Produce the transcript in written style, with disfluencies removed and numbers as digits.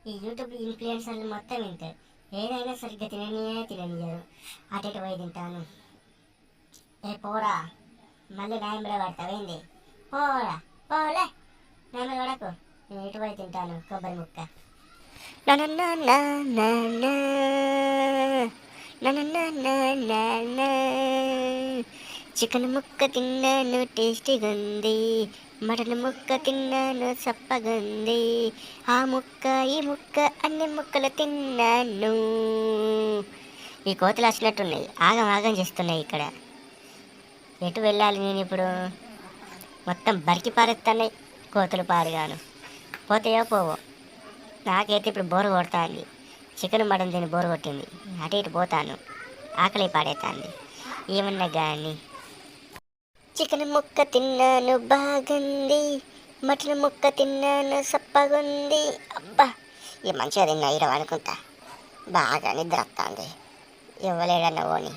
ఈ యూట్యూబ్ ఇన్ఫ్లుయెన్సర్లు మొత్తం ఇంతే, ఏదైనా సరిగ్గా తిననియరు. అటు పోయి తింటాను. ఏ పోరా, మళ్ళీ నాయంబడే పడతావేంది? పోరా, పోలే, నాయంబడి పడకు. నేను ఇటు పోయి తింటాను కొబ్బరి ముక్క. చికెన్ ముక్క తిన్నాను టేస్టీగా ఉంది, మటన్ ముక్క తిన్నాను సప్పగుంది, ఆ ముక్క ఈ ముక్క అన్ని ముక్కలు తిన్నాను. ఈ కోతులు వచ్చినట్టున్నాయి, ఆగం ఆగం చేస్తున్నాయి ఇక్కడ. ఎటు వెళ్ళాలి నేను ఇప్పుడు? మొత్తం బరికి పారేస్తున్నాయి కోతులు పారుగాను. పోతాయో పోవో, నాకైతే ఇప్పుడు బోరు కొడుతుంది. చికెన్ మటన్ తిని బోరు కొట్టింది. అటు ఇటు పోతాను, ఆకలి పాడేస్తుంది. ఏమన్నా కానీ చికెన్ ముక్క తిన్నాను బాగుంది, మటన్ ముక్క తిన్నాను సప్పగుంది. అబ్బా, ఇక మంచిగా తిన్నా ఇరవ అనుకుంటా. బాగా నిద్ర వస్తుంది. ఇవ్వలేడన్న పోని.